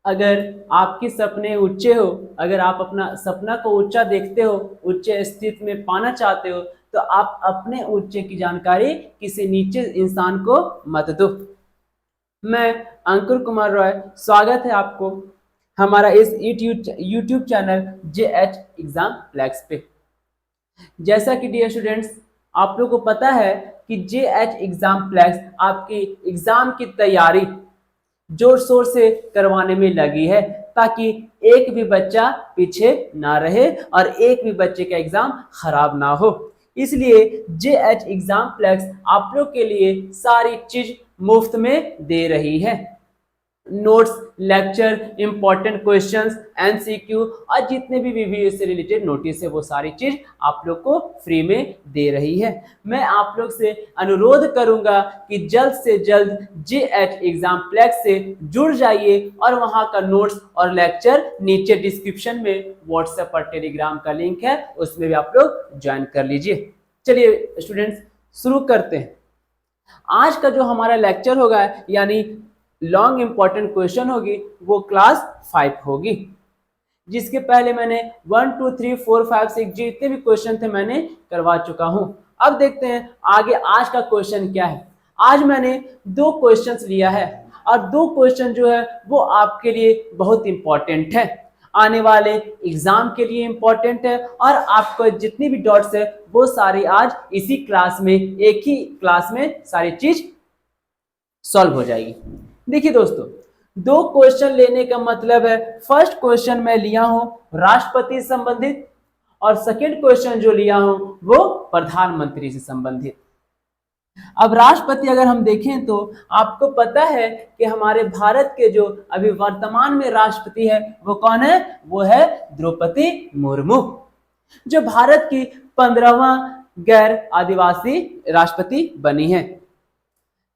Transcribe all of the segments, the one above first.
अगर आपके सपने ऊंचे हो, अगर आप अपना सपना को ऊंचा देखते हो, उच्च स्थिति में पाना चाहते हो, तो आप अपने ऊंचे की जानकारी किसी नीचे इंसान को मत दो। मैं अंकुर कुमार रॉय, स्वागत है आपको हमारा इस YouTube channel JH exam flex पे। जैसा कि डियर स्टूडेंट्स, आप लोगों को पता है कि JH एग्जाम फ्लैक्स आपकी एग्जाम की तैयारी जोर शोर से करवाने में लगी है, ताकि एक भी बच्चा पीछे ना रहे और एक भी बच्चे का एग्जाम खराब ना हो। इसलिए JH एग्जाम फ्लैक्स आप लोग के लिए सारी चीज मुफ्त में दे रही है। Notes, lecture, important questions, MCQ और जितने भी VVS से रिलेटेड नोटिस है वो सारी चीज आप लोग को फ्री में दे रही है। मैं आप लोग से अनुरोध करूंगा कि जल्द से जल्द JH एग्जाम फ्लैक्स से जुड़ जाइए और वहां का नोट्स और लेक्चर नीचे डिस्क्रिप्शन में व्हाट्सएप और टेलीग्राम का लिंक है, उसमें भी आप लोग ज्वाइन कर लीजिए। चलिए स्टूडेंट्स, शुरू करते हैं। आज का जो हमारा लेक्चर होगा यानी लॉन्ग इंपॉर्टेंट क्वेश्चन होगी, वो क्लास 5 होगी, जिसके पहले मैंने 1 2 3 4 5 6 जितने भी क्वेश्चन थे मैंने करवा चुका हूं। अब देखते हैं आगे आज का क्वेश्चन क्या है। आज मैंने 2 क्वेश्चंस लिया है और 2 क्वेश्चन जो है वो आपके लिए बहुत इंपॉर्टेंट है, आने वाले एग्जाम के लिए इंपॉर्टेंट है, और आपको जितनी भी डॉट्स है वो सारी आज इसी क्लास में, एक ही क्लास में सारी चीज सॉल्व हो जाएगी। देखिए दोस्तों, 2 क्वेश्चन लेने का मतलब है, फर्स्ट क्वेश्चन मैं लिया हूं राष्ट्रपति से संबंधित और सेकंड क्वेश्चन जो लिया हूं वो प्रधानमंत्री से संबंधित। अब राष्ट्रपति अगर हम देखें तो आपको पता है कि हमारे भारत के जो अभी वर्तमान में राष्ट्रपति है वो कौन है? वो है द्रौपदी मुर्मू, जो भारत की 15वां गैर आदिवासी राष्ट्रपति बनी है।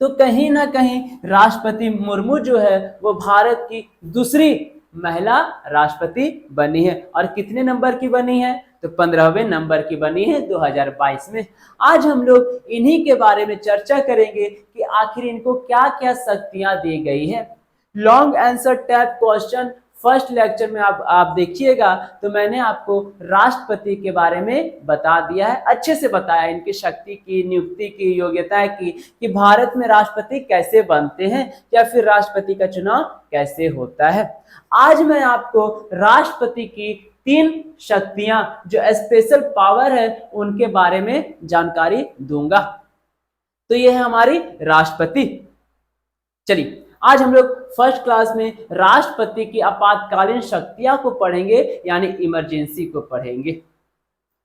तो कहीं ना कहीं राष्ट्रपति मुर्मू जो है वो भारत की दूसरी महिला राष्ट्रपति बनी है, और कितने नंबर की बनी है? तो 15वें नंबर की बनी है 2022 में। आज हम लोग इन्हीं के बारे में चर्चा करेंगे कि आखिर इनको क्या क्या शक्तियां दी गई है। Long answer type question first lecture में आप देखिएगा तो मैंने आपको राष्ट्रपति के बारे में बता दिया है, अच्छे से बताया इनकी शक्ति की, नियुक्ति की, योग्यता की, कि भारत में राष्ट्रपति कैसे बनते हैं या फिर राष्ट्रपति का चुनाव कैसे होता है। आज मैं आपको राष्ट्रपति की 3 शक्तियां जो स्पेशल पावर है उनके बारे में जानकारी दूंगा। तो यह है हमारी राष्ट्रपति। चलिए आज हम लोग फर्स्ट क्लास में राष्ट्रपति की आपातकालीन शक्तियां को पढ़ेंगे, यानी इमरजेंसी को पढ़ेंगे।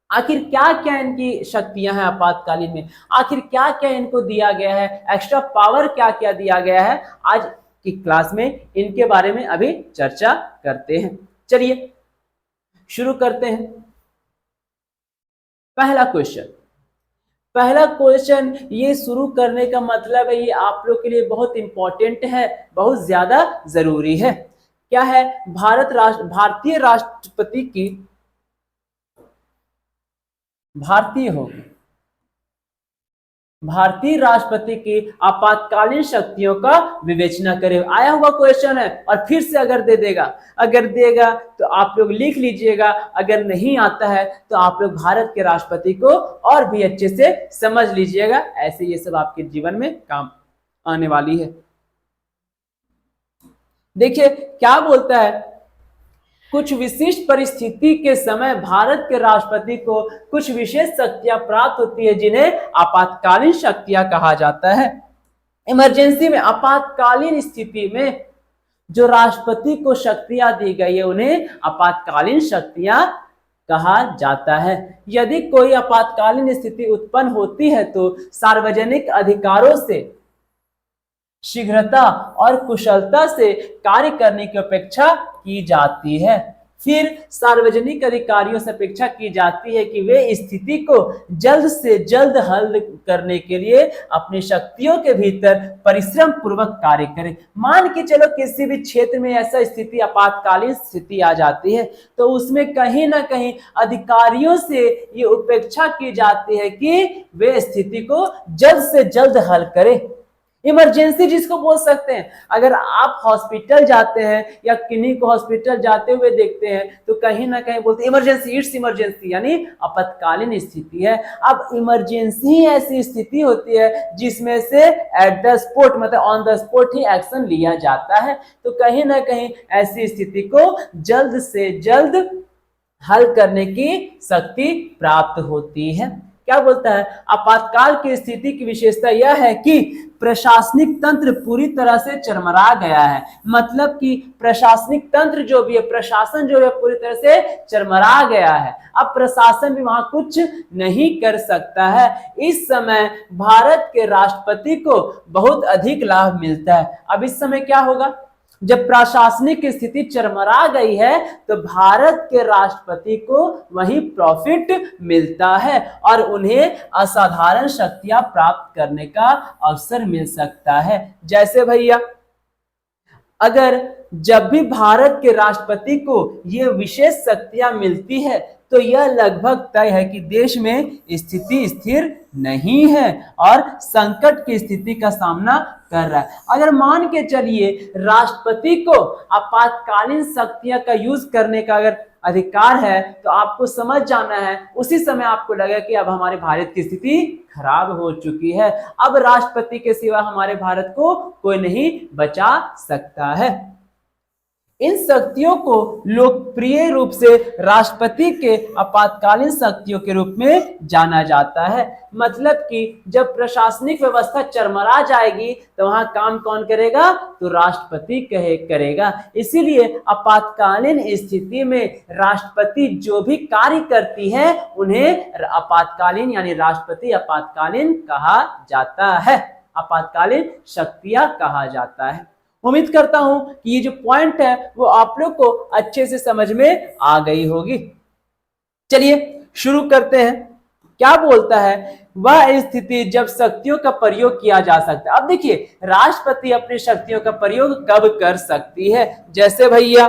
आखिर क्या क्या इनकी शक्तियां हैं आपातकालीन में, आखिर क्या क्या इनको दिया गया है, एक्स्ट्रा पावर क्या क्या दिया गया है, आज की क्लास में इनके बारे में अभी चर्चा करते हैं। चलिए शुरू करते हैं। पहला क्वेश्चन ये शुरू करने का मतलब है, ये आप लोग के लिए बहुत इंपॉर्टेंट है, बहुत ज्यादा जरूरी है। क्या है? भारतीय राष्ट्रपति की भारतीय राष्ट्रपति की आपातकालीन शक्तियों का विवेचना करें। आया हुआ क्वेश्चन है और फिर से अगर देगा तो आप लोग लिख लीजिएगा, अगर नहीं आता है तो आप लोग भारत के राष्ट्रपति को और भी अच्छे से समझ लीजिएगा। ऐसे ये सब आपके जीवन में काम आने वाली है। देखिए क्या बोलता है, कुछ विशिष्ट परिस्थिति के समय भारत के राष्ट्रपति को कुछ विशेष शक्तियां प्राप्त होती है, जिन्हें आपातकालीन शक्तियां कहा जाता है। इमरजेंसी में, आपातकालीन स्थिति में जो राष्ट्रपति को शक्तियां दी गई है उन्हें आपातकालीन शक्तियां कहा जाता है। यदि कोई आपातकालीन स्थिति उत्पन्न होती है तो सार्वजनिक अधिकारों से शीघ्रता और कुशलता से कार्य करने की अपेक्षा की जाती है। फिर सार्वजनिक अधिकारियों से अपेक्षा की जाती है कि वे स्थिति को जल्द से जल्द हल करने के लिए अपनी शक्तियों के भीतर परिश्रम पूर्वक कार्य करें। मान के चलो किसी भी क्षेत्र में ऐसा स्थिति, आपातकालीन स्थिति आ जाती है तो उसमें कहीं ना कहीं अधिकारियों से ये अपेक्षा की जाती है कि वे स्थिति को जल्द से जल्द हल करें। इमरजेंसी जिसको बोल सकते हैं। अगर आप हॉस्पिटल जाते हैं या किन्हीं को हॉस्पिटल जाते हुए देखते हैं तो कहीं ना कहीं बोलते हैं इमरजेंसी, इट्स इमरजेंसी, यानी आपातकालीन स्थिति है। अब इमरजेंसी ऐसी स्थिति होती है जिसमें से एट द स्पॉट, मतलब on the spot he action लिया जाता है। तो कहीं ना कहीं ऐसी स्थिति को जल्द से जल्द हल करने की शक्ति प्राप्त होती है। क्या बोलता है, आपातकाल की स्थिति की विशेषता यह है कि प्रशासनिक तंत्र पूरी तरह से चरमरा गया है। मतलब कि प्रशासनिक तंत्र जो भी है, प्रशासन जो है पूरी तरह से चरमरा गया है। अब प्रशासन भी वहां कुछ नहीं कर सकता है। इस समय भारत के राष्ट्रपति को बहुत अधिक लाभ मिलता है। अब इस समय क्या होगा, जब प्रशासनिक स्थिति चरमरा गई है तो भारत के राष्ट्रपति को वही प्रॉफिट मिलता है और उन्हें असाधारण शक्तियां प्राप्त करने का अवसर मिल सकता है। जैसे भैया, अगर जब भी भारत के राष्ट्रपति को ये विशेष शक्तियां मिलती है तो यह लगभग तय है कि देश में स्थिति स्थिर नहीं है और संकट की स्थिति का सामना कर रहा है। अगर मान के चलिए राष्ट्रपति को आपातकालीन शक्तियां का यूज करने का अगर अधिकार है तो आपको समझ जाना है, उसी समय आपको लगे कि अब हमारे भारत की स्थिति खराब हो चुकी है, अब राष्ट्रपति के सिवा हमारे भारत को कोई नहीं बचा सकता है। इन शक्तियों को लोकप्रिय रूप से राष्ट्रपति के आपातकालीन शक्तियों के रूप में जाना जाता है। मतलब कि जब प्रशासनिक व्यवस्था चरमरा जाएगी तो वहां काम कौन करेगा, तो राष्ट्रपति करेगा। इसीलिए आपातकालीन स्थिति में राष्ट्रपति जो भी कार्य करती है उन्हें आपातकालीन यानी राष्ट्रपति आपातकालीन कहा जाता है, आपातकालीन शक्तियां कहा जाता है। उम्मीद करता हूं कि ये जो पॉइंट है वो आप लोग को अच्छे से समझ में आ गई होगी। चलिए शुरू करते हैं। क्या बोलता है, वह स्थिति जब शक्तियों का प्रयोग किया जा सकता है। अब देखिए राष्ट्रपति अपनी शक्तियों का प्रयोग कब कर सकती है। जैसे भैया,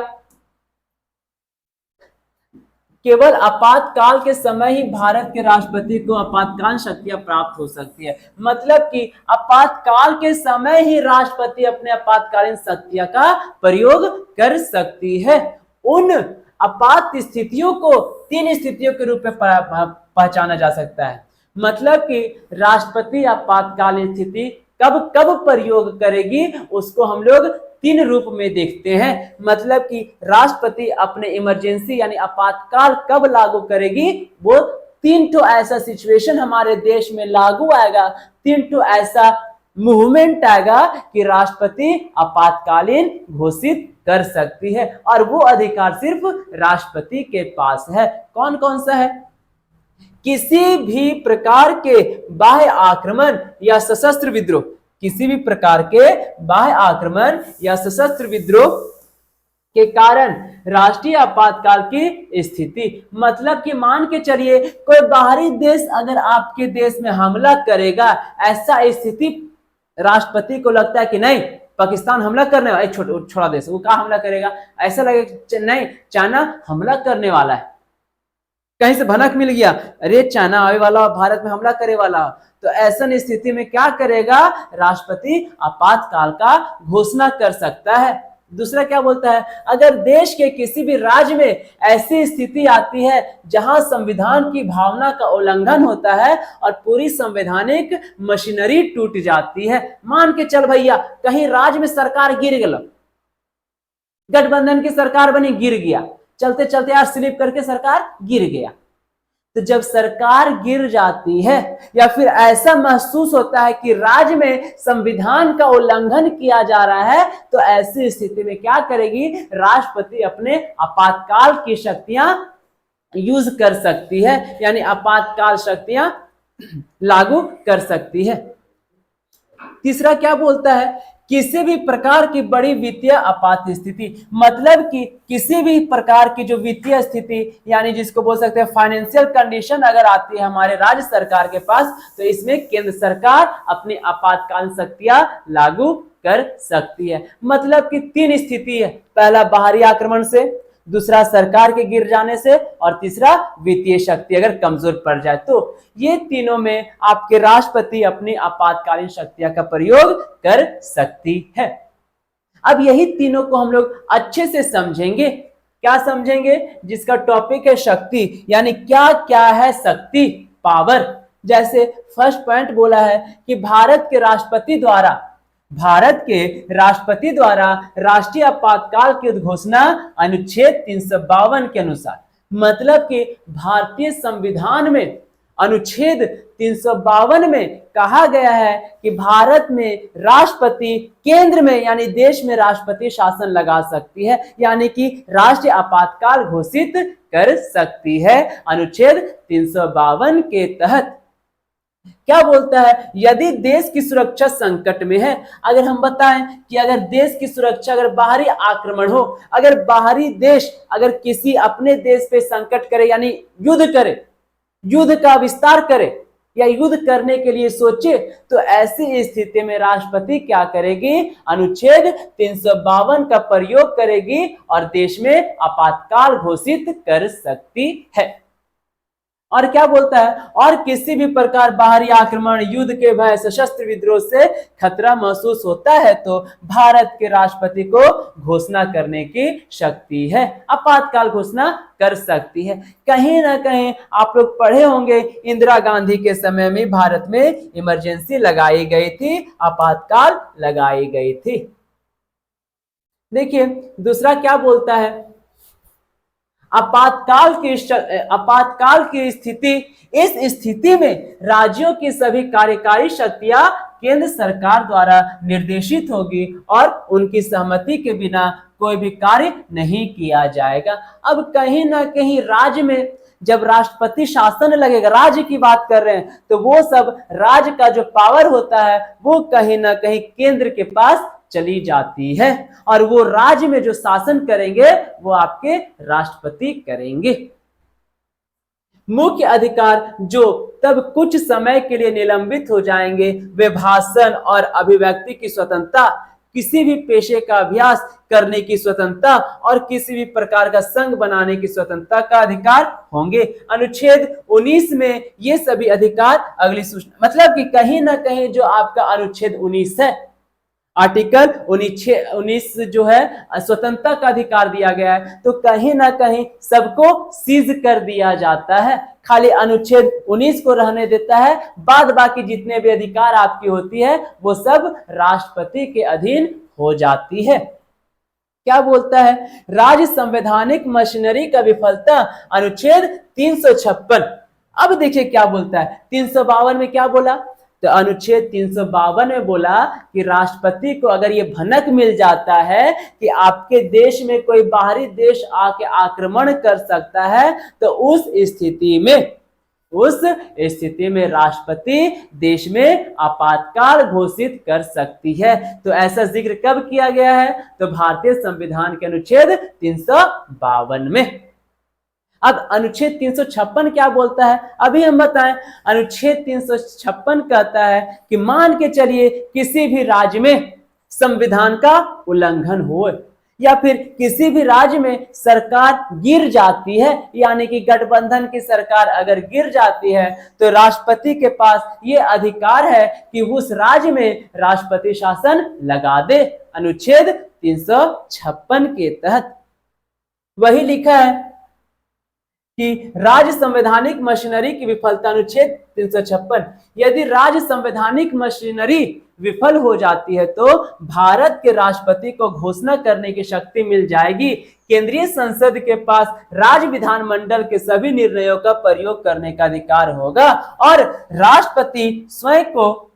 केवल आपातकाल के समय ही भारत के राष्ट्रपति को आपातकाल शक्तियां प्राप्त हो सकती है। मतलब कि आपातकाल के समय ही राष्ट्रपति अपने आपातकालीन शक्तियां का प्रयोग कर सकती है। उन आपात स्थितियों को 3 स्थितियों के रूप में पहचाना जा सकता है। मतलब कि राष्ट्रपति आपातकालीन स्थिति कब कब प्रयोग करेगी उसको हम लोग 3 रूप में देखते हैं। मतलब कि राष्ट्रपति अपने इमरजेंसी यानी आपातकाल कब लागू करेगी, वो 3 तो ऐसा सिचुएशन हमारे देश में लागू आएगा, 3 तो ऐसा मूवमेंट आएगा कि राष्ट्रपति आपातकालीन घोषित कर सकती है और वो अधिकार सिर्फ राष्ट्रपति के पास है। कौन कौन सा है, किसी भी प्रकार के बाह्य आक्रमण या सशस्त्र विद्रोह, किसी भी प्रकार के बाह्य आक्रमण या सशस्त्र विद्रोह के कारण राष्ट्रीय आपातकाल की स्थिति। मतलब कि मान के चलिए कोई बाहरी देश अगर आपके देश में हमला करेगा, ऐसा स्थिति राष्ट्रपति को लगता है कि नहीं पाकिस्तान हमला करने वाला, छोड़ा देश वो कहाँ हमला करेगा, ऐसा लगेगा नहीं चाइना हमला करने वाला है, कहीं से भनक मिल गया अरे चाइना आने वाला भारत में हमला करे वाला, तो ऐसा स्थिति में क्या करेगा, राष्ट्रपति आपातकाल का घोषणा कर सकता है। दूसरा क्या बोलता है, अगर देश के किसी भी राज्य में ऐसी स्थिति आती है जहां संविधान की भावना का उल्लंघन होता है और पूरी संवैधानिक मशीनरी टूट जाती है। मान के चल भैया कहीं राज्य में सरकार गिर गया, गठबंधन की सरकार बनी, गिर गया, चलते चलते यार स्लिप करके सरकार गिर गया। तो जब सरकार गिर जाती है या फिर ऐसा महसूस होता है कि राज्य में संविधान का उल्लंघन किया जा रहा है, तो ऐसी स्थिति में क्या करेगी, राष्ट्रपति अपने आपातकाल की शक्तियां यूज कर सकती है, यानी आपातकाल शक्तियां लागू कर सकती है। तीसरा क्या बोलता है, किसी भी प्रकार की बड़ी वित्तीय आपात स्थिति, मतलब कि किसी भी प्रकार की जो वित्तीय स्थिति यानी जिसको बोल सकते हैं फाइनेंशियल कंडीशन अगर आती है हमारे राज्य सरकार के पास, तो इसमें केंद्र सरकार अपनी आपातकालीन शक्तियां लागू कर सकती है। मतलब कि 3 स्थिति है, पहला बाहरी आक्रमण से, दूसरा सरकार के गिर जाने से, और तीसरा वित्तीय शक्ति अगर कमजोर पड़ जाए। तो ये तीनों में आपके राष्ट्रपति अपनी आपातकालीन शक्तियां का प्रयोग कर सकती है। अब यही तीनों को हम लोग अच्छे से समझेंगे। क्या समझेंगे? जिसका टॉपिक है शक्ति, यानी क्या क्या है शक्ति, पावर। जैसे फर्स्ट पॉइंट बोला है कि भारत के राष्ट्रपति द्वारा राष्ट्रीय आपातकाल की घोषणा अनुच्छेद 352 के अनुसार, मतलब कि भारतीय संविधान में अनुच्छेद 352 में कहा गया है कि भारत में राष्ट्रपति केंद्र में यानी देश में राष्ट्रपति शासन लगा सकती है, यानी कि राष्ट्रीय आपातकाल घोषित कर सकती है अनुच्छेद 352 के तहत। क्या बोलता है? यदि देश की सुरक्षा संकट में है, अगर हम बताएं कि अगर देश की सुरक्षा, अगर बाहरी आक्रमण हो, अगर बाहरी देश अगर किसी अपने देश पे संकट करे यानी युद्ध करे, युद्ध का विस्तार करे या युद्ध करने के लिए सोचे, तो ऐसी स्थिति में राष्ट्रपति क्या करेगी? अनुच्छेद 352 का प्रयोग करेगी और देश में आपातकाल घोषित कर सकती है। और क्या बोलता है? और किसी भी प्रकार बाहरी आक्रमण, युद्ध के भय, सशस्त्र विद्रोह से खतरा महसूस होता है तो भारत के राष्ट्रपति को घोषणा करने की शक्ति है, आपातकाल घोषणा कर सकती है। कहीं ना कहीं आप लोग पढ़े होंगे, इंदिरा गांधी के समय में भारत में इमरजेंसी लगाई गई थी, आपातकाल लगाई गई थी। देखिए दूसरा क्या बोलता है? आपातकाल की स्थिति, इस स्थिति में राज्यों की सभी कार्यकारी शक्तियां केंद्र सरकार द्वारा निर्देशित होगी और उनकी सहमति के बिना कोई भी कार्य नहीं किया जाएगा। अब कहीं ना कहीं राज्य में जब राष्ट्रपति शासन लगेगा, राज्य की बात कर रहे हैं, तो वो सब राज्य का जो पावर होता है वो कहीं ना कहीं केंद्र के पास चली जाती है और वो राज्य में जो शासन करेंगे वो आपके राष्ट्रपति करेंगे। मुख्य अधिकार जो तब कुछ समय के लिए निलंबित हो जाएंगे वे भाषण और अभिव्यक्ति की स्वतंत्रता, किसी भी पेशे का अभ्यास करने की स्वतंत्रता और किसी भी प्रकार का संघ बनाने की स्वतंत्रता का अधिकार होंगे। अनुच्छेद 19 में ये सभी अधिकार अगली सूचना, मतलब कि कहीं ना कहीं जो आपका अनुच्छेद 19 है, आर्टिकल 19 जो है स्वतंत्रता का अधिकार दिया गया है, तो कहीं ना कहीं सबको सीज कर दिया जाता है, खाली अनुच्छेद 19 को रहने देता है, बाद बाकी जितने भी अधिकार आपकी होती है वो सब राष्ट्रपति के अधीन हो जाती है। क्या बोलता है? राज्य संवैधानिक मशीनरी का विफलता, अनुच्छेद 356। अब देखिए क्या बोलता है, 352 में क्या बोला? तो अनुच्छेद 352 में बोला कि राष्ट्रपति को अगर ये भनक मिल जाता है कि आपके देश में कोई बाहरी देश आके आक्रमण कर सकता है, तो उस स्थिति में राष्ट्रपति देश में आपातकाल घोषित कर सकती है। तो ऐसा जिक्र कब किया गया है? तो भारतीय संविधान के अनुच्छेद 352 में। अब अनुच्छेद 356 क्या बोलता है? अभी हम बताएं। अनुच्छेद 356 कहता है कि मान के चलिए किसी भी राज्य में संविधान का उल्लंघन हो या फिर किसी भी राज्य में सरकार गिर जाती है, यानी कि गठबंधन की सरकार अगर गिर जाती है, तो राष्ट्रपति के पास ये अधिकार है कि उस राज्य में राष्ट्रपति शासन लगा दे, अनुच्छेद 356 के तहत। वही लिखा है कि राज्य संवैधानिक मशीनरी की विफलता, अनुच्छेद 356। यदि राज्य संवैधानिक मशीनरी विफल हो जाती है तो भारत के राष्ट्रपति को घोषणा करने की शक्ति मिल जाएगी। केंद्रीय संसद के पास राज्य विधानमंडल के सभी निर्णयों का प्रयोग करने का अधिकार होगा और राष्ट्रपति स्वयं को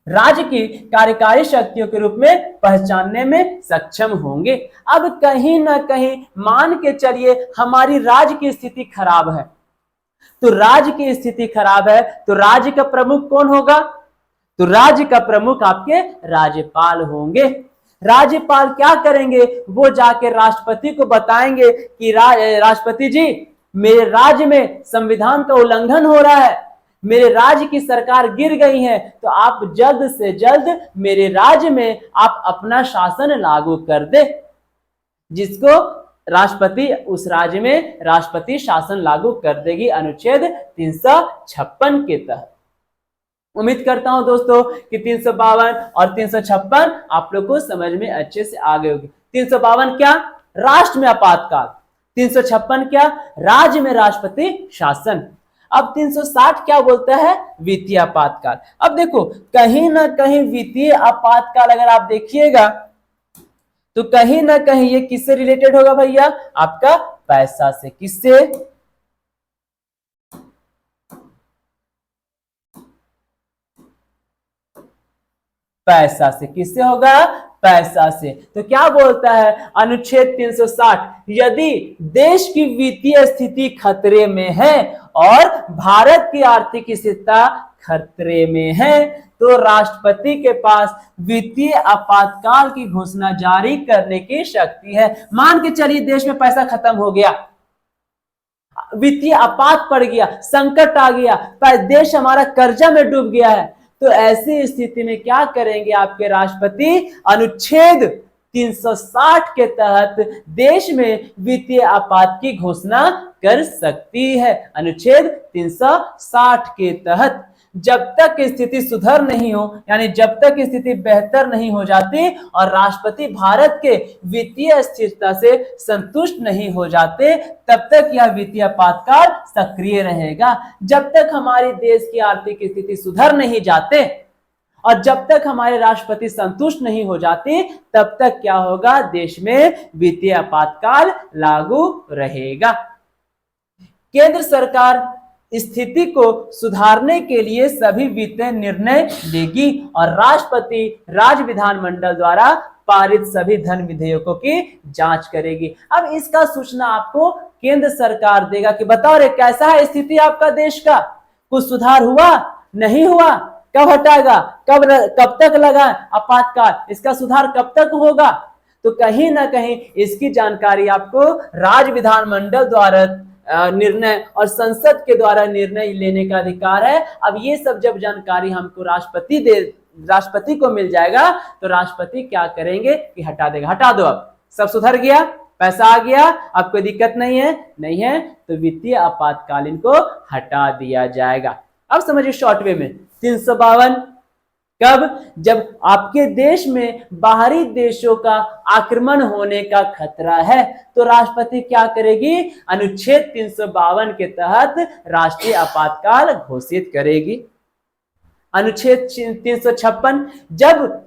राज्य की कार्यकारी शक्तियों के रूप में पहचानने में सक्षम होंगे। अब कहीं ना कहीं मान के चलिए हमारी राज्य की स्थिति खराब है, तो राज्य की स्थिति खराब है तो राज्य का प्रमुख कौन होगा? तो राज्य का प्रमुख आपके राज्यपाल होंगे। राज्यपाल क्या करेंगे? वो जाके राष्ट्रपति को बताएंगे कि राष्ट्रपति जी, मेरे राज्य में संविधान का उल्लंघन हो रहा है, मेरे राज्य की सरकार गिर गई है, तो आप जल्द से जल्द मेरे राज्य में आप अपना शासन लागू कर दे, जिसको राष्ट्रपति उस राज्य में राष्ट्रपति शासन लागू कर देगी अनुच्छेद 356 के तहत। उम्मीद करता हूं दोस्तों कि 352 और 356 आप लोग को समझ में अच्छे से आ गए होगी। 352 क्या? राष्ट्र में आपातकाल। 356 क्या? राज्य में राष्ट्रपति शासन। अब 360 क्या बोलता है? वित्तीय आपातकाल। अब देखो कहीं ना कहीं वित्तीय आपातकाल अगर आप देखिएगा तो कहीं ना कहीं ये किससे रिलेटेड होगा भैया? आपका पैसा से। किससे? पैसा से। किससे होगा? पैसा से। तो क्या बोलता है अनुच्छेद 360, यदि देश की वित्तीय स्थिति खतरे में है और भारत की आर्थिक स्थिरता खतरे में है तो राष्ट्रपति के पास वित्तीय आपातकाल की घोषणा जारी करने की शक्ति है। मान के चलिए देश में पैसा खत्म हो गया, वित्तीय आपात पड़ गया, संकट आ गया, देश हमारा कर्जा में डूब गया है, तो ऐसी स्थिति में क्या करेंगे आपके राष्ट्रपति? अनुच्छेद 360 के तहत देश में वित्तीय आपात की घोषणा कर सकती है। अनुच्छेद 360 के तहत जब तक स्थिति सुधर नहीं हो, यानी जब तक स्थिति बेहतर नहीं हो जाती और राष्ट्रपति भारत के वित्तीय स्थिरता से संतुष्ट नहीं हो जाते, तब तक यह वित्तीय आपातकाल सक्रिय रहेगा। जब तक हमारे देश की आर्थिक स्थिति सुधर नहीं जाते और जब तक हमारे राष्ट्रपति संतुष्ट नहीं हो जाते, तब तक क्या होगा? देश में वित्तीय आपातकाल लागू रहेगा। केंद्र सरकार स्थिति को सुधारने के लिए सभी वित्तीय निर्णय लेगी और राष्ट्रपति राज्य विधानमंडल द्वारा पारित सभी धन विधेयकों की जांच करेगी। अब इसका सूचना आपको केंद्र सरकार देगा कि बताओ रे कैसा है स्थिति आपका देश का, कुछ सुधार हुआ नहीं हुआ, कब हटाएगा, कब तक लगा आपातकाल, इसका सुधार कब तक होगा। तो कहीं ना कहीं इसकी जानकारी आपको राज्य विधानमंडल द्वारा निर्णय और संसद के द्वारा निर्णय लेने का अधिकार है। अब ये सब जब जानकारी हमको राष्ट्रपति को मिल जाएगा तो राष्ट्रपति क्या करेंगे कि हटा देगा, हटा दो, अब सब सुधर गया, पैसा आ गया, अब कोई दिक्कत नहीं है, तो वित्तीय आपातकालीन को हटा दिया जाएगा। अब समझिए शॉर्ट वे में 352 कब? जब आपके देश में बाहरी देशों का आक्रमण होने का खतरा है तो राष्ट्रपति क्या करेगी? अनुच्छेद 352 के तहत राष्ट्रीय आपातकाल घोषित करेगी। अनुच्छेद 356 जब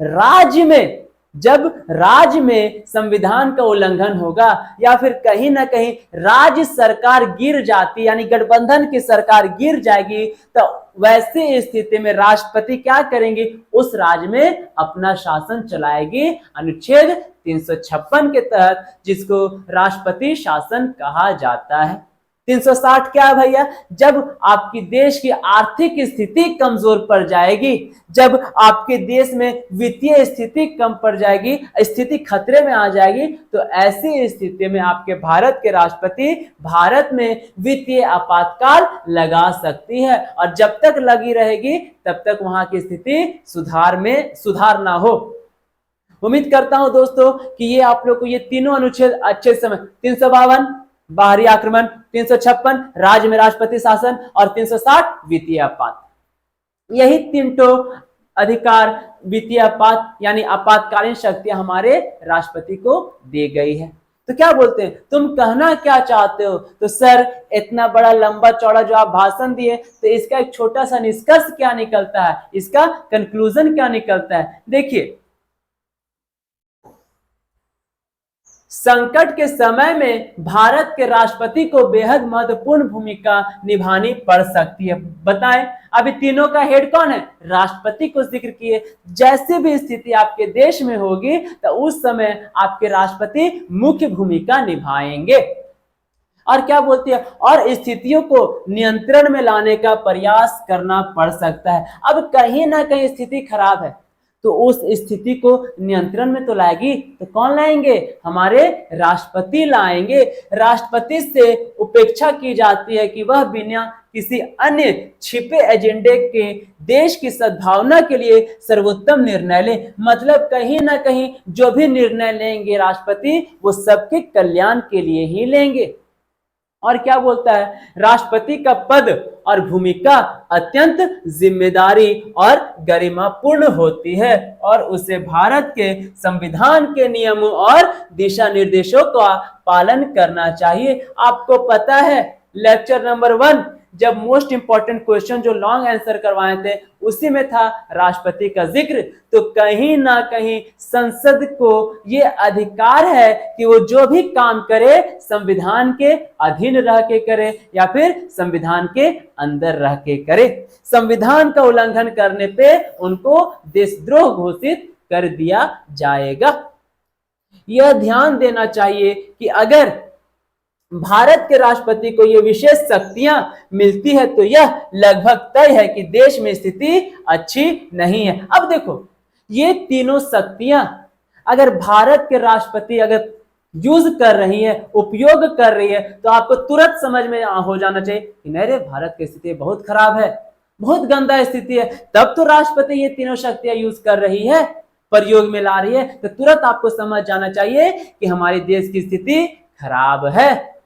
राज्य में संविधान का उल्लंघन होगा या फिर कहीं ना कहीं राज्य सरकार गिर जाती, यानी गठबंधन की सरकार गिर जाएगी, तो वैसे स्थिति में राष्ट्रपति क्या करेंगे? उस राज्य में अपना शासन चलाएगी अनुच्छेद 356 के तहत, जिसको राष्ट्रपति शासन कहा जाता है। 360 क्या है भैया? जब आपकी देश की आर्थिक स्थिति कमजोर पड़ जाएगी, जब आपके देश में वित्तीय स्थिति कम पड़ जाएगी, स्थिति खतरे में आ जाएगी, तो ऐसी स्थिति में आपके भारत के राष्ट्रपति भारत में वित्तीय आपातकाल लगा सकती है और जब तक लगी रहेगी तब तक वहां की स्थिति सुधार ना हो। उम्मीद करता हूं दोस्तों कि ये आप लोग को ये तीनों अनुच्छेद अच्छे से समझ, 352 बाहरी आक्रमण, 356 राज्य में राष्ट्रपति शासन और 360 वित्तीय आपात, यही तीनों अधिकार वित्तीय आपात यानी आपातकालीन शक्तियां हमारे राष्ट्रपति को दी गई है। तो क्या बोलते हैं, तुम कहना क्या चाहते हो? तो सर इतना बड़ा लंबा चौड़ा जो आप भाषण दिए, तो इसका एक छोटा सा निष्कर्ष क्या निकलता है, इसका कंक्लूजन क्या निकलता है? देखिए, संकट के समय में भारत के राष्ट्रपति को बेहद महत्वपूर्ण भूमिका निभानी पड़ सकती है। बताएं, अभी तीनों का हेड कौन है? राष्ट्रपति को जिक्र किए। जैसे भी स्थिति आपके देश में होगी तो उस समय आपके राष्ट्रपति मुख्य भूमिका निभाएंगे। और क्या बोलती है? और स्थितियों को नियंत्रण में लाने का प्रयास करना पड़ सकता है। अब कहीं ना कहीं स्थिति खराब है तो उस स्थिति को नियंत्रण में तो लाएगी तो कौन लाएंगे? हमारे राष्ट्रपति लाएंगे। राष्ट्रपति से उपेक्षा की जाती है कि वह बिना किसी अन्य छिपे एजेंडे के देश की सद्भावना के लिए सर्वोत्तम निर्णय ले। मतलब कहीं ना कहीं जो भी निर्णय लेंगे राष्ट्रपति वो सबके कल्याण के लिए ही लेंगे। और क्या बोलता है? राष्ट्रपति का पद और भूमिका अत्यंत जिम्मेदारी और गरिमापूर्ण होती है और उसे भारत के संविधान के नियमों और दिशा निर्देशों का पालन करना चाहिए। आपको पता है लेक्चर नंबर 1 जब मोस्ट इंपॉर्टेंट क्वेश्चन जो लॉन्ग आंसर करवाए थे उसी में था राष्ट्रपति का जिक्र। तो कहीं ना कहीं संसद को ये अधिकार है कि वो जो भी काम करे संविधान के अधीन रह के करे या फिर संविधान के अंदर रह के करे। संविधान का उल्लंघन करने पे उनको देशद्रोह घोषित कर दिया जाएगा। यह ध्यान देना चाहिए कि अगर भारत के राष्ट्रपति को ये विशेष शक्तियां मिलती है तो यह लगभग तय है कि देश में स्थिति अच्छी नहीं है। अब देखो ये तीनों शक्तियां अगर भारत के राष्ट्रपति अगर यूज कर रही है, उपयोग कर रही है, तो आपको तुरंत समझ में हो जाना चाहिए कि नहीं रे भारत की स्थिति बहुत खराब है, बहुत गंदा स्थिति है। तब तो राष्ट्रपति ये तीनों शक्तियां यूज कर रही है, प्रयोग में ला रही है, तो तुरंत आपको समझ जाना चाहिए कि हमारे देश की स्थिति खराब है।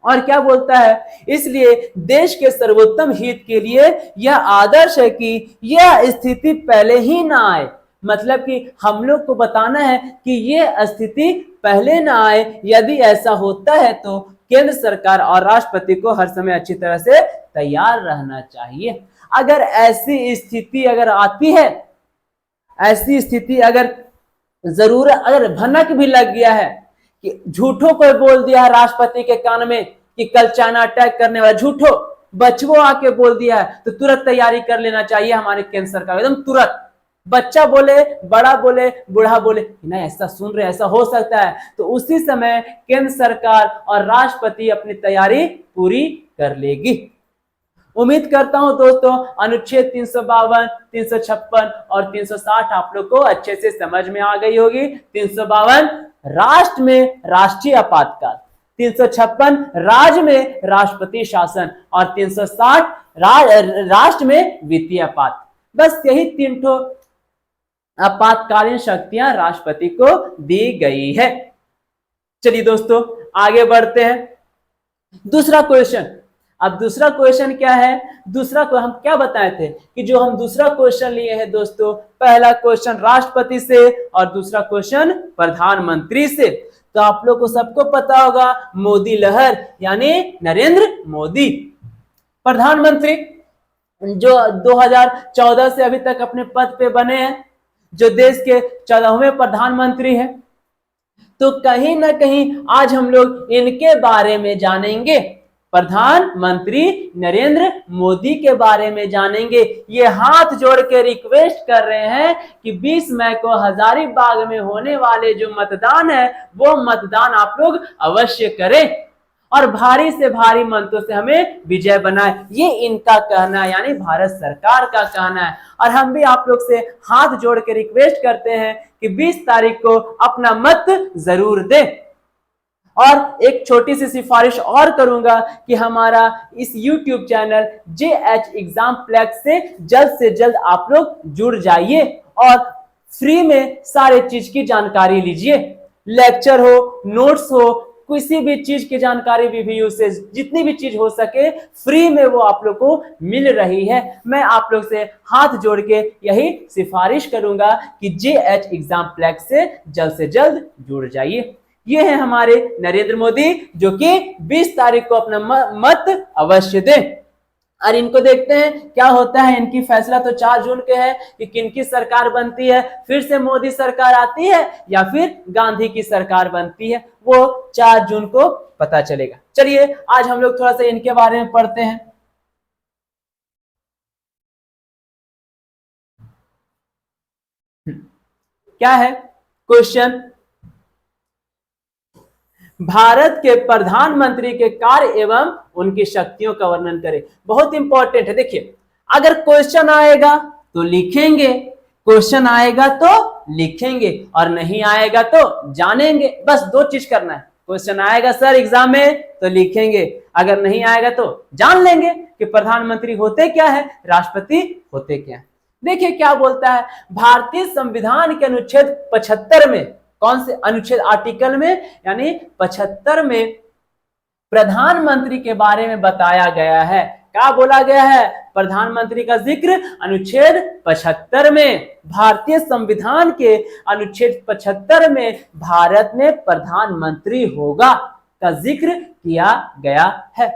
और क्या बोलता है? इसलिए देश के सर्वोत्तम हित के लिए यह आदर्श है कि यह स्थिति पहले ही ना आए। मतलब कि हम लोग को बताना है कि यह स्थिति पहले ना आए। यदि ऐसा होता है तो केंद्र सरकार और राष्ट्रपति को हर समय अच्छी तरह से तैयार रहना चाहिए। अगर ऐसी स्थिति अगर आती है, ऐसी स्थिति अगर जरूरत अगर भनक भी लग गया है कि झूठों को बोल दिया है राष्ट्रपति के कान में कि कल चाइना अटैक करने वाला, झूठो बचवो आके बोल दिया है, तो तुरंत तैयारी कर लेना चाहिए हमारे केंद्र सरकार। एकदम तुरंत बच्चा बोले, बड़ा बोले, बूढ़ा बोले नहीं ऐसा सुन रहे, ऐसा हो सकता है, तो उसी समय केंद्र सरकार और राष्ट्रपति अपनी तैयारी पूरी कर लेगी। उम्मीद करता हूं दोस्तों अनुच्छेद 352, 356 और 360 आप लोग को अच्छे से समझ में आ गई होगी। 352 राष्ट्र में राष्ट्रीय आपातकाल, 356 राज्य में राष्ट्रपति शासन और 360 राष्ट्र में वित्तीय आपात। बस यही 3 ठो आपातकालीन शक्तियां राष्ट्रपति को दी गई है। चलिए दोस्तों आगे बढ़ते हैं। दूसरा क्वेश्चन। अब दूसरा क्वेश्चन क्या है? दूसरा को हम क्या बताए थे कि जो हम दूसरा क्वेश्चन लिए हैं दोस्तों, पहला क्वेश्चन राष्ट्रपति से और दूसरा क्वेश्चन प्रधानमंत्री से। तो आप लोग को सबको पता होगा मोदी लहर यानी नरेंद्र मोदी प्रधानमंत्री जो 2014 से अभी तक अपने पद पे बने हैं, जो देश के 14वें प्रधानमंत्री हैं। तो कहीं ना कहीं आज हम लोग इनके बारे में जानेंगे, प्रधानमंत्री नरेंद्र मोदी के बारे में जानेंगे। ये हाथ जोड़ के रिक्वेस्ट कर रहे हैं कि 20 मई को हजारीबाग में होने वाले जो मतदान है वो मतदान आप लोग अवश्य करें और भारी से भारी मतों से हमें विजय बनाए। ये इनका कहना है, यानी भारत सरकार का कहना है। और हम भी आप लोग से हाथ जोड़ के रिक्वेस्ट करते हैं कि 20 तारीख को अपना मत जरूर दें। और एक छोटी सी सिफारिश और करूंगा कि हमारा इस YouTube चैनल JH एग्जाम्प्लेक्स से जल्द आप लोग जुड़ जाइए और फ्री में सारे चीज की जानकारी लीजिए। लेक्चर हो, नोट्स हो, किसी भी चीज की जानकारी, रिव्यू से जितनी भी चीज हो सके फ्री में वो आप लोग को मिल रही है। मैं आप लोग से हाथ जोड़ के यही सिफारिश करूंगा कि JH एग्जाम्प्लेक्स से जल्द जुड़ जाइए। ये है हमारे नरेंद्र मोदी जो कि 20 तारीख को अपना मत अवश्य दें। और इनको देखते हैं क्या होता है। इनकी फैसला तो 4 जून के है कि किनकी सरकार बनती है, फिर से मोदी सरकार आती है या फिर गांधी की सरकार बनती है, वो 4 जून को पता चलेगा। चलिए आज हम लोग थोड़ा सा इनके बारे में पढ़ते हैं। क्या है क्वेश्चन? भारत के प्रधानमंत्री के कार्य एवं उनकी शक्तियों का वर्णन करें। बहुत इंपॉर्टेंट है। देखिए अगर क्वेश्चन आएगा तो लिखेंगे क्वेश्चन आएगा तो लिखेंगे और नहीं आएगा तो जानेंगे। बस दो चीज करना है, क्वेश्चन आएगा सर एग्जाम में तो लिखेंगे, अगर नहीं आएगा तो जान लेंगे कि प्रधानमंत्री होते क्या है, राष्ट्रपति होते क्या है। देखिए क्या बोलता है भारतीय संविधान के अनुच्छेद 75 में, कौन से अनुच्छेद, आर्टिकल में यानी 75 में प्रधानमंत्री के बारे में बताया गया है। क्या बोला गया है, प्रधानमंत्री का जिक्र अनुच्छेद 75 में, भारतीय संविधान के अनुच्छेद 75 में भारत में प्रधानमंत्री होगा का जिक्र किया गया है।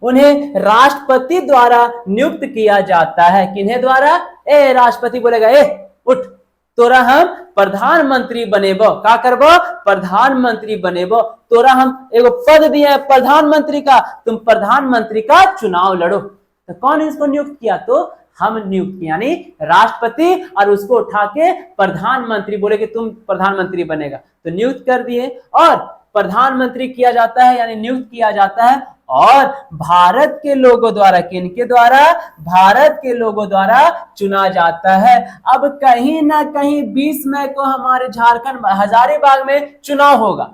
उन्हें राष्ट्रपति द्वारा नियुक्त किया जाता है। किन्हें द्वारा, राष्ट्रपति बोलेगा उठ तोरा हम प्रधानमंत्री बनेबो, का करबो, प्रधानमंत्री बनेबो, तोरा हम एगो पद दिया है प्रधानमंत्री का, तुम प्रधानमंत्री का चुनाव लड़ो। तो कौन इसको नियुक्त किया, तो हम नियुक्त किया, यानी राष्ट्रपति, और उसको उठा के प्रधानमंत्री बोले कि तुम प्रधानमंत्री बनेगा, तो नियुक्त कर दिए और प्रधानमंत्री किया जाता है यानी नियुक्त किया जाता है। और भारत के लोगों द्वारा, किनके द्वारा, भारत के लोगों द्वारा चुना जाता है। अब कहीं ना कहीं 20 मई को हमारे झारखंड हजारीबाग में चुनाव होगा,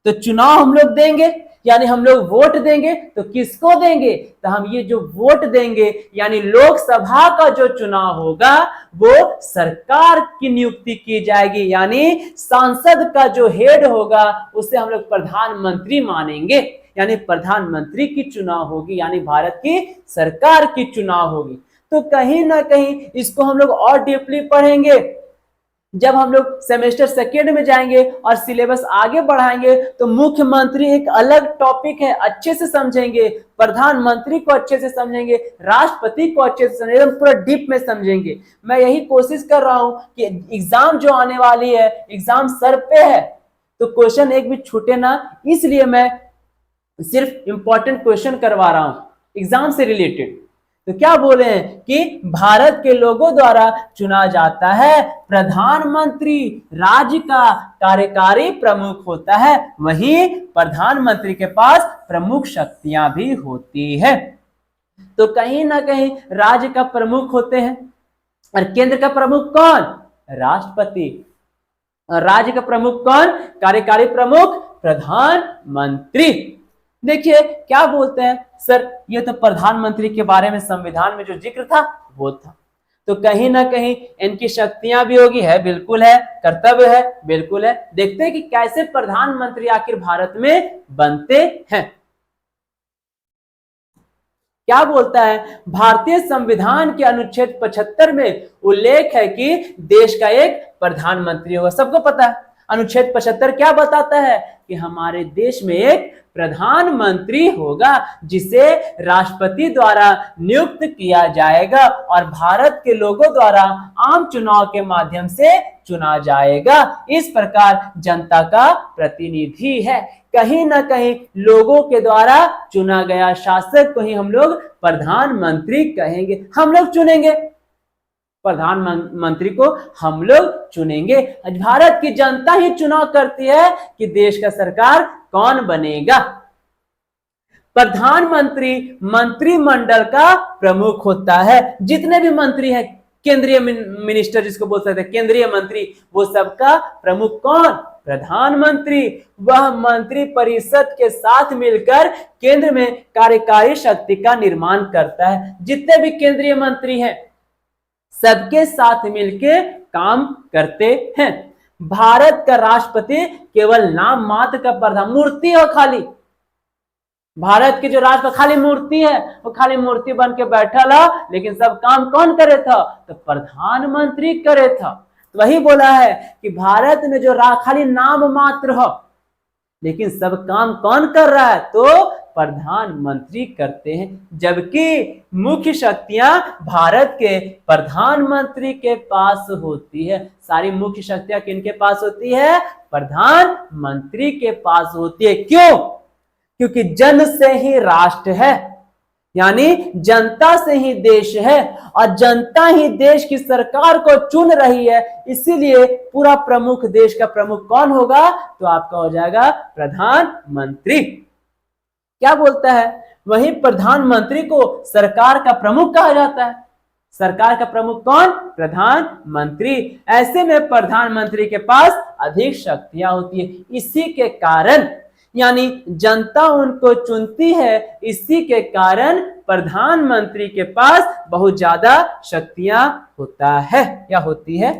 तो चुनाव हम लोग देंगे यानी हम लोग वोट देंगे, तो किसको देंगे, तो हम ये जो वोट देंगे यानी लोकसभा का जो चुनाव होगा वो सरकार की नियुक्ति की जाएगी, यानी सांसद का जो हेड होगा उसे हम लोग प्रधानमंत्री मानेंगे, यानी प्रधानमंत्री की चुनाव होगी, यानी भारत की सरकार की चुनाव होगी। तो कहीं ना कहीं इसको हम लोग और डीपली पढ़ेंगे जब हम लोग सेमेस्टर सेकेंड में जाएंगे और सिलेबस आगे बढ़ाएंगे। तो मुख्यमंत्री एक अलग टॉपिक है, अच्छे से समझेंगे, प्रधानमंत्री को अच्छे से समझेंगे, राष्ट्रपति को अच्छे से समझेंगे, पूरा डीप में समझेंगे। मैं यही कोशिश कर रहा हूं कि एग्जाम जो आने वाली है, एग्जाम सर पे है, तो क्वेश्चन एक भी छूटे ना, इसलिए मैं सिर्फ इंपॉर्टेंट क्वेश्चन करवा रहा हूं एग्जाम से रिलेटेड। तो क्या बोले हैं कि भारत के लोगों द्वारा चुना जाता है, प्रधानमंत्री राज्य का कार्यकारी प्रमुख होता है, वहीं प्रधानमंत्री के पास प्रमुख शक्तियां भी होती है। तो कहीं ना कहीं राज्य का प्रमुख होते हैं और केंद्र का प्रमुख कौन, राष्ट्रपति, और राज्य का प्रमुख कौन, कार्यकारी प्रमुख प्रधानमंत्री। देखिए क्या बोलते हैं सर, ये तो प्रधानमंत्री के बारे में संविधान में जो जिक्र था वो था, तो कहीं ना कहीं इनकी शक्तियां भी होगी, है बिल्कुल है, कर्तव्य है बिल्कुल है। देखते हैं कि कैसे प्रधानमंत्री आखिर भारत में बनते हैं। क्या बोलता है, भारतीय संविधान के अनुच्छेद 75 में उल्लेख है कि देश का एक प्रधानमंत्री होगा। सबको पता है अनुच्छेद 75 क्या बताता है कि हमारे देश में एक प्रधानमंत्री होगा जिसे राष्ट्रपति द्वारा नियुक्त किया जाएगा और भारत के लोगों द्वारा आम चुनाव के माध्यम से चुना जाएगा। इस प्रकार जनता का प्रतिनिधि है, कहीं ना कहीं लोगों के द्वारा चुना गया शासक को ही हम लोग प्रधानमंत्री कहेंगे। हम लोग चुनेंगे प्रधानमंत्री को, हम लोग चुनेंगे। भारत की जनता ही चुनाव करती है कि देश का सरकार कौन बनेगा। प्रधानमंत्री मंत्रिमंडल का प्रमुख होता है। जितने भी मंत्री हैं, केंद्रीय मिनिस्टर जिसको बोल सकते हैं, केंद्रीय मंत्री, वो सबका प्रमुख कौन, प्रधानमंत्री। वह मंत्री परिषद के साथ मिलकर केंद्र में कार्यकारी शक्ति का निर्माण करता है। जितने भी केंद्रीय मंत्री हैं सबके साथ मिलके काम करते हैं। भारत का राष्ट्रपति केवल नाम मात्र का प्रधान, मूर्ति हो खाली। भारत की जो राष्ट्रपति खाली मूर्ति है, वो खाली मूर्ति बन के बैठा था, लेकिन सब काम कौन करे था, तो प्रधानमंत्री करे था। तो वही बोला है कि भारत में जो खाली नाम मात्र हो लेकिन सब काम कौन कर रहा है, तो प्रधानमंत्री करते हैं। जबकि मुख्य शक्तियां भारत के प्रधानमंत्री के पास होती है। सारी मुख्य शक्तियां किनके पास होती है, प्रधानमंत्री के पास होती है। क्यों, क्योंकि जन से ही राष्ट्र है, यानी जनता से ही देश है और जनता ही देश की सरकार को चुन रही है। इसीलिए पूरा प्रमुख, देश का प्रमुख कौन होगा, तो आपका हो जाएगा प्रधानमंत्री। क्या बोलता है, वही प्रधानमंत्री को सरकार का प्रमुख कहा जाता है। सरकार का प्रमुख कौन? प्रधानमंत्री। ऐसे में प्रधानमंत्री के पास अधिक शक्तियां होती है। इसी के कारण यानी जनता उनको चुनती है, इसी के कारण प्रधानमंत्री के पास बहुत ज्यादा शक्तियां होता है या होती है।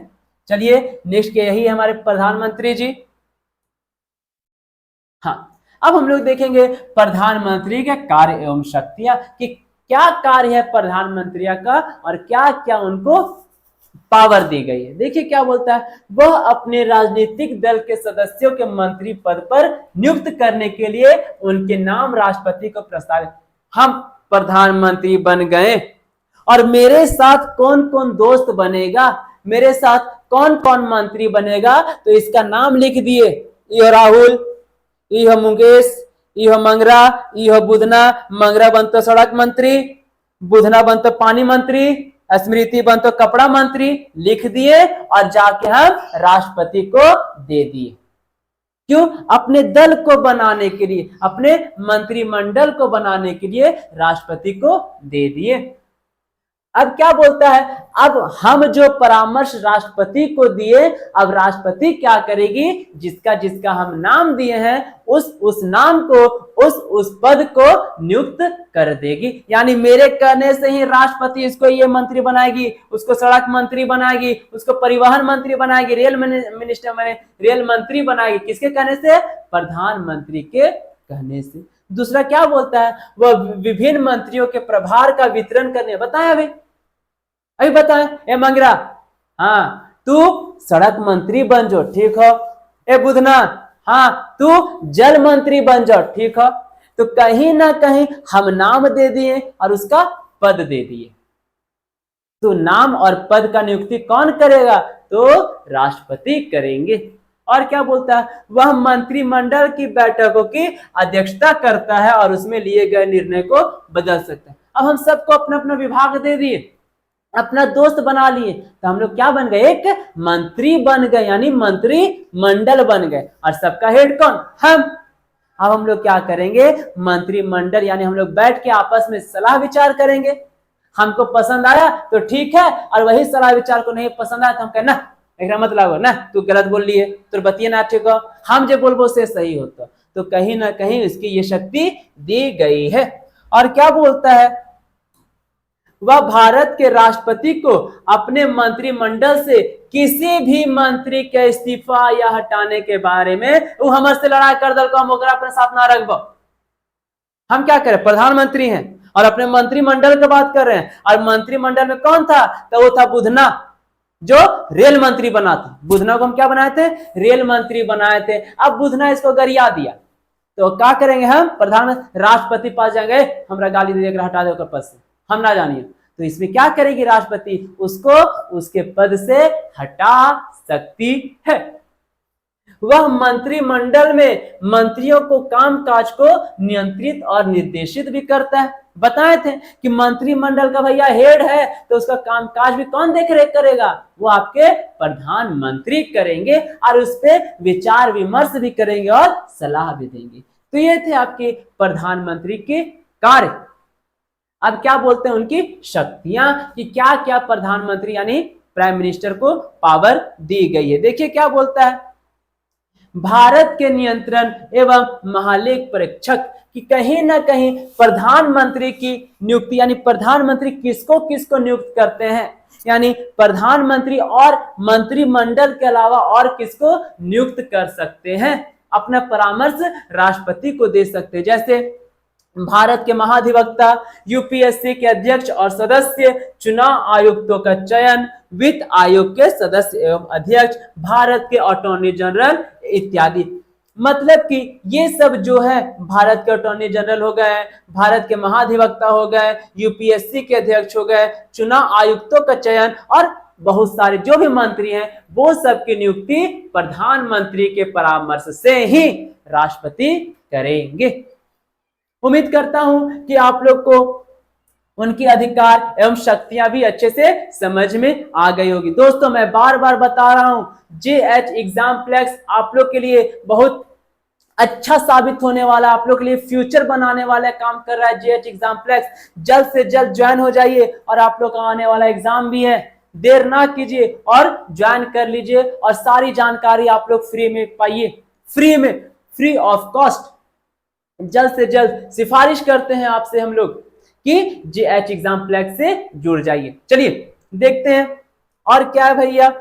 चलिए नेक्स्ट यही है हमारे प्रधानमंत्री जी। हाँ, अब हम लोग देखेंगे प्रधानमंत्री के कार्य एवं शक्तियां कि क्या कार्य है प्रधानमंत्री का और क्या क्या उनको पावर दी गई है। देखिए क्या बोलता है, वह अपने राजनीतिक दल के सदस्यों के मंत्री पद पर नियुक्त करने के लिए उनके नाम राष्ट्रपति को प्रस्तावित। हम प्रधानमंत्री बन गए और मेरे साथ कौन कौन दोस्त बनेगा, मेरे साथ कौन कौन मंत्री बनेगा, तो इसका नाम लिख दिए। यह राहुल, यह मुकेश, यह मंगरा, यह बुधना। मंगरा बनतो सड़क मंत्री, बुधना बनतो पानी मंत्री, स्मृति बनतो कपड़ा मंत्री। लिख दिए और जाके हम राष्ट्रपति को दे दिए। क्यों? अपने दल को बनाने के लिए, अपने मंत्रिमंडल को बनाने के लिए राष्ट्रपति को दे दिए। अब क्या बोलता है, अब हम जो परामर्श राष्ट्रपति को दिए, अब राष्ट्रपति क्या करेगी, जिसका जिसका हम नाम दिए हैं उस नाम को उस पद को नियुक्त कर देगी। यानी मेरे कहने से ही राष्ट्रपति इसको ये मंत्री बनाएगी, उसको सड़क मंत्री बनाएगी, उसको परिवहन मंत्री बनाएगी, रेल मंत्री बनाएगी। किसके कहने से? प्रधानमंत्री के कहने से। दूसरा क्या बोलता है, वह विभिन्न मंत्रियों के प्रभार का वितरण करने। बताया अभी बताएं। ए मंगरा, हाँ तू सड़क मंत्री बन जाओ, ठीक हो। ए बुधना, हाँ तू जल मंत्री बन जाओ, ठीक हो। तो कहीं ना कहीं हम नाम दे दिए और उसका पद दे दिए। तो नाम और पद का नियुक्ति कौन करेगा? तो राष्ट्रपति करेंगे। और क्या बोलता है, वह मंत्रिमंडल की बैठकों की अध्यक्षता करता है और उसमें लिए गए निर्णय को बदल सकता है। अब हम सबको अपना अपना विभाग दे दिए, अपना दोस्त बना लिए, तो हम लोग क्या बन गए? एक मंत्री बन गए, यानी मंत्रिमंडल बन गए। और सबका हेड कौन? हम। अब हम लोग क्या करेंगे, मंत्रिमंडल यानी हम लोग बैठ के आपस में सलाह विचार करेंगे। हमको पसंद आया तो ठीक है, और वही सलाह विचार को नहीं पसंद आया तो हम कहना एकरा मतलब हो ना, तू गलत बोल लिए, तो बतिए ना ठीक हो, हम जो बोलबो से सही होता। तो कहीं ना कहीं इसकी ये शक्ति दी गई है। और क्या बोलता है, वह भारत के राष्ट्रपति को अपने मंत्रिमंडल से किसी भी मंत्री के इस्तीफा या हटाने के बारे में वो हमर से लड़ाई कर दल को हम ओकरा अपने साथ ना रखबो। हम क्या करें, प्रधानमंत्री हैं और अपने मंत्रिमंडल की बात कर रहे हैं। और मंत्रिमंडल में कौन था? तो वो था बुधना, जो रेल मंत्री बना था। बुधना को हम क्या बनाए थे? रेल मंत्री बनाए थे। अब बुधना इसको गरिया दिया तो क्या करेंगे हम? प्रधानमंत्री राष्ट्रपति पास जाएंगे, हमरा गाली दे हटा दे पद से, हम ना जानिए। तो इसमें क्या करेगी राष्ट्रपति? उसको उसके पद से हटा सकती है। वह मंत्रिमंडल में मंत्रियों को कामकाज को नियंत्रित और निर्देशित भी करता है। बताए थे कि मंत्रिमंडल का भैया हेड है तो उसका कामकाज भी कौन देख रेख करेगा? वो आपके प्रधानमंत्री करेंगे और उस पर विचार विमर्श भी करेंगे और सलाह भी देंगे। तो ये थे आपके प्रधानमंत्री के कार्य। अब क्या बोलते हैं, उनकी शक्तियां, कि क्या क्या प्रधानमंत्री यानी प्राइम मिनिस्टर को पावर दी गई है। देखिए क्या बोलता है, भारत के नियंत्रण एवं महालेख परीक्षक कि कहीं ना कहीं प्रधानमंत्री की नियुक्ति, यानी प्रधानमंत्री किसको किसको नियुक्त करते हैं, यानी प्रधानमंत्री और मंत्रिमंडल के अलावा और किसको नियुक्त कर सकते हैं, अपना परामर्श राष्ट्रपति को दे सकते हैं। जैसे भारत के महाधिवक्ता, यूपीएससी के अध्यक्ष और सदस्य, चुनाव आयुक्तों का चयन, वित्त आयोग के सदस्य एवं अध्यक्ष, भारत के अटॉर्नी जनरल इत्यादि। मतलब कि ये सब जो है भारत के अटॉर्नी जनरल हो गए, भारत के महाधिवक्ता हो गए, यूपीएससी के अध्यक्ष हो गए, चुनाव आयुक्तों का चयन और बहुत सारे जो भी मंत्री हैं वो सब की नियुक्ति प्रधानमंत्री के परामर्श से ही राष्ट्रपति करेंगे। उम्मीद करता हूं कि आप लोग को उनकी अधिकार एवं शक्तियां भी अच्छे से समझ में आ गई होगी। दोस्तों मैं बार बार बता रहा हूं, JH एग्जामप्लेक्स आप लोग के लिए बहुत अच्छा साबित होने वाला, आप लोग के लिए फ्यूचर बनाने वाला काम कर रहा है जेएच एग्जाम्प्लेक्स। जल्द से जल्द ज्वाइन हो जाइए और आप लोग का आने वाला एग्जाम भी है, देर ना कीजिए और ज्वाइन कर लीजिए और सारी जानकारी आप लोग फ्री में पाइए, फ्री में, फ्री ऑफ कॉस्ट। जल्द से जल्द सिफारिश करते हैं आपसे हम लोग कि जेएच एग्जाम्प्लेक्स से जुड़ जाइए। चलिए देखते हैं और क्या है भैया।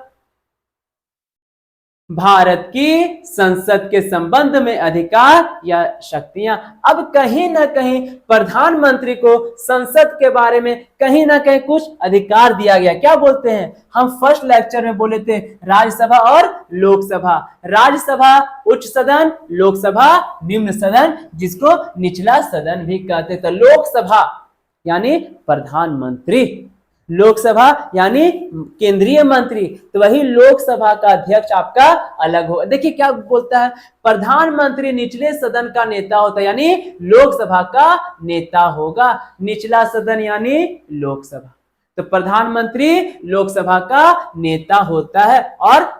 भारत की संसद के संबंध में अधिकार या शक्तियां। अब कहीं ना कहीं प्रधानमंत्री को संसद के बारे में कहीं ना कहीं कुछ अधिकार दिया गया। क्या बोलते हैं, हम फर्स्ट लेक्चर में बोले थे राज्यसभा और लोकसभा। राज्यसभा उच्च सदन, लोकसभा निम्न सदन, जिसको निचला सदन भी कहते थे। लोकसभा यानी प्रधानमंत्री, लोकसभा यानी केंद्रीय मंत्री, तो वही लोकसभा का अध्यक्ष आपका अलग होगा। देखिए क्या बोलता है, प्रधानमंत्री निचले सदन का नेता होता है, यानी लोकसभा का नेता होगा। निचला सदन यानी लोकसभा, तो प्रधानमंत्री लोकसभा का नेता होता है और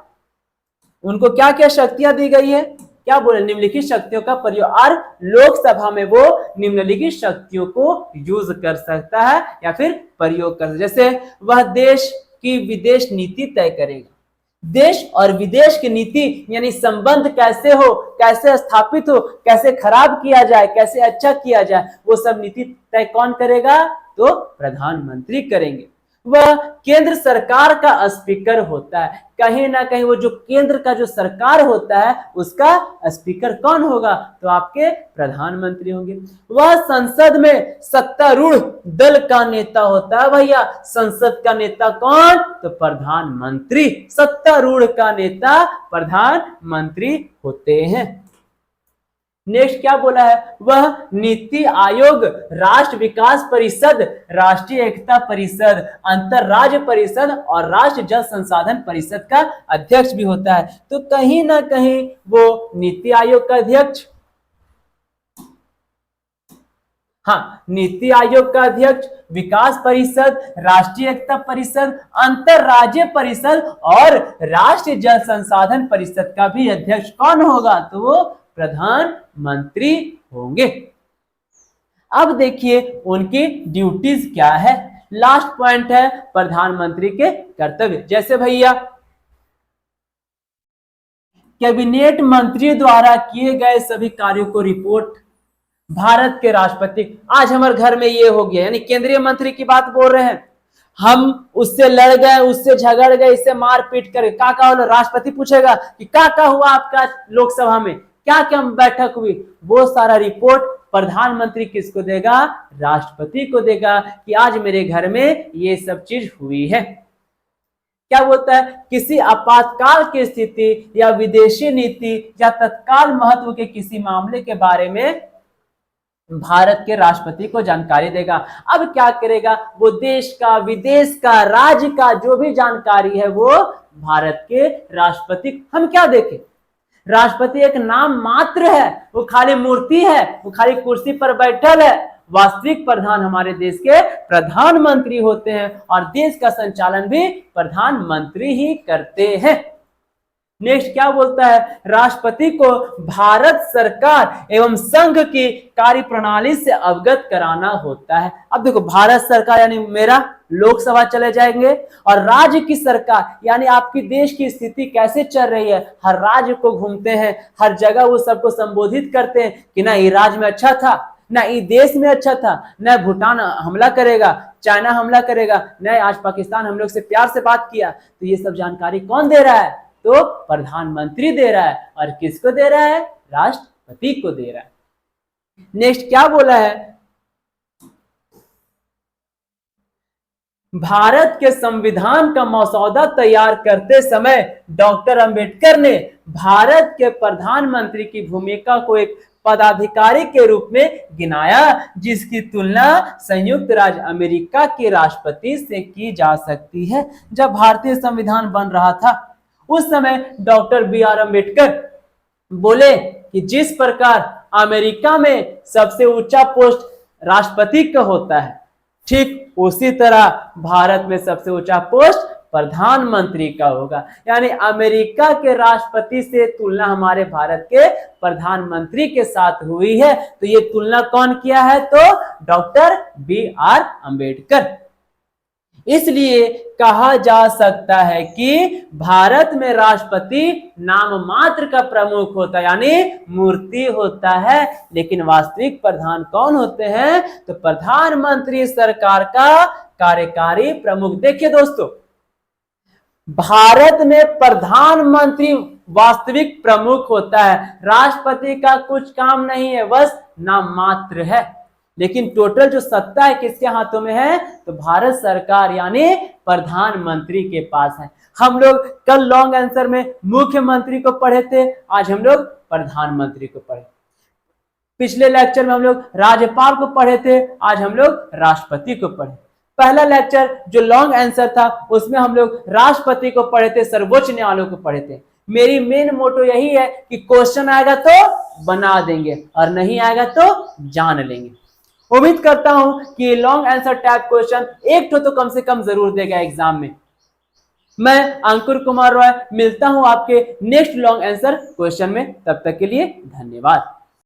उनको क्या क्या शक्तियां दी गई है, क्या बोले, निम्नलिखित शक्तियों का प्रयोग, और लोकसभा में वो निम्नलिखित शक्तियों को यूज कर सकता है या फिर प्रयोग कर सकता है। जैसे वह देश की विदेश नीति तय करेगा। देश और विदेश की नीति यानी संबंध कैसे हो, कैसे स्थापित हो, कैसे खराब किया जाए, कैसे अच्छा किया जाए, वो सब नीति तय कौन करेगा, तो प्रधानमंत्री करेंगे। वह केंद्र सरकार का स्पीकर होता है। कहीं ना कहीं वो जो केंद्र का जो सरकार होता है उसका स्पीकर कौन होगा, तो आपके प्रधानमंत्री होंगे। वह संसद में सत्तारूढ़ दल का नेता होता है। भैया संसद का नेता कौन, तो प्रधानमंत्री। सत्तारूढ़ का नेता प्रधानमंत्री होते हैं। नेक्स्ट क्या बोला है, वह नीति आयोग, राष्ट्र विकास परिषद, राष्ट्रीय एकता परिषद, अंतरराज्य परिषद और राष्ट्रीय जल संसाधन परिषद का अध्यक्ष भी होता है। तो कहीं ना कहीं वो नीति आयोग का अध्यक्ष, हाँ नीति आयोग का अध्यक्ष, विकास परिषद, राष्ट्रीय एकता परिषद, अंतरराज्य परिषद और राष्ट्रीय जल संसाधन परिषद का भी अध्यक्ष कौन होगा, तो वो प्रधानमंत्री होंगे। अब देखिए उनकी ड्यूटीज क्या है। लास्ट पॉइंट है प्रधानमंत्री के कर्तव्य। जैसे भैया कैबिनेट मंत्री द्वारा किए गए सभी कार्यों को रिपोर्ट भारत के राष्ट्रपति। आज हमारे घर में ये हो गया, यानी केंद्रीय मंत्री की बात बोल रहे हैं, हम उससे लड़ गए, उससे झगड़ गए, इससे मारपीट कर, का हो, राष्ट्रपति पूछेगा कि का हुआ आपका लोकसभा में, क्या क्या बैठक हुई, वो सारा रिपोर्ट प्रधानमंत्री किसको देगा, राष्ट्रपति को देगा कि आज मेरे घर में ये सब चीज हुई है। क्या बोलता है, किसी आपातकाल की स्थिति या विदेशी नीति या तत्काल महत्व के किसी मामले के बारे में भारत के राष्ट्रपति को जानकारी देगा। अब क्या करेगा, वो देश का, विदेश का, राज्य का जो भी जानकारी है वो भारत के राष्ट्रपति, हम क्या देखें, राष्ट्रपति एक नाम मात्र है, वो खाली मूर्ति है, वो खाली कुर्सी पर बैठल है। वास्तविक प्रधान हमारे देश के प्रधानमंत्री होते हैं और देश का संचालन भी प्रधानमंत्री ही करते हैं। नेक्स्ट क्या बोलता है, राष्ट्रपति को भारत सरकार एवं संघ की कार्यप्रणाली से अवगत कराना होता है। अब देखो भारत सरकार यानी मेरा लोकसभा चले जाएंगे और राज्य की सरकार यानी आपकी देश की स्थिति कैसे चल रही है, हर राज्य को घूमते हैं, हर जगह वो सबको संबोधित करते हैं कि ना ये राज्य में अच्छा था, ना ये देश में अच्छा था, न भूटान हमला करेगा, चाइना हमला करेगा, न आज पाकिस्तान हम लोग से प्यार से बात किया। तो ये सब जानकारी कौन दे रहा है, तो प्रधानमंत्री दे रहा है। और किसको दे रहा है, राष्ट्रपति को दे रहा है। नेक्स्ट क्या बोला है, भारत के संविधान का मसौदा तैयार करते समय डॉक्टर अंबेडकर ने भारत के प्रधानमंत्री की भूमिका को एक पदाधिकारी के रूप में गिनाया, जिसकी तुलना संयुक्त राज्य अमेरिका के राष्ट्रपति से की जा सकती है। जब भारतीय संविधान बन रहा था उस समय डॉक्टर बी आर अम्बेडकर बोले कि जिस प्रकार अमेरिका में सबसे ऊंचा पोस्ट राष्ट्रपति का होता है, ठीक उसी तरह भारत में सबसे ऊंचा पोस्ट प्रधानमंत्री का होगा। यानी अमेरिका के राष्ट्रपति से तुलना हमारे भारत के प्रधानमंत्री के साथ हुई है। तो ये तुलना कौन किया है? तो डॉक्टर BR अंबेडकर। इसलिए कहा जा सकता है कि भारत में राष्ट्रपति नाम मात्र का प्रमुख होता है, यानी मूर्ति होता है, लेकिन वास्तविक प्रधान कौन होते हैं? तो प्रधानमंत्री सरकार का कार्यकारी प्रमुख। देखिए दोस्तों, भारत में प्रधानमंत्री वास्तविक प्रमुख होता है, राष्ट्रपति का कुछ काम नहीं है, बस नाम मात्र है। लेकिन टोटल जो सत्ता है किसके हाथों में है? तो भारत सरकार यानी प्रधानमंत्री के पास है। हम लोग कल लॉन्ग आंसर में मुख्यमंत्री को पढ़े थे, आज हम लोग प्रधानमंत्री को पढ़े। पिछले लेक्चर में हम लोग राज्यपाल को पढ़े थे, आज हम लोग राष्ट्रपति को पढ़े। पहला लेक्चर जो लॉन्ग आंसर था उसमें हम लोग राष्ट्रपति को पढ़े थे, सर्वोच्च न्यायालय को पढ़े थे। मेरी मेन मोटो यही है कि क्वेश्चन आएगा तो बना देंगे और नहीं आएगा तो जान लेंगे। उम्मीद करता हूं कि लॉन्ग आंसर टाइप क्वेश्चन एक तो कम से कम जरूर देगा एग्जाम में। मैं अंकुर कुमार रॉय मिलता हूं आपके नेक्स्ट लॉन्ग आंसर क्वेश्चन में, तब तक के लिए धन्यवाद।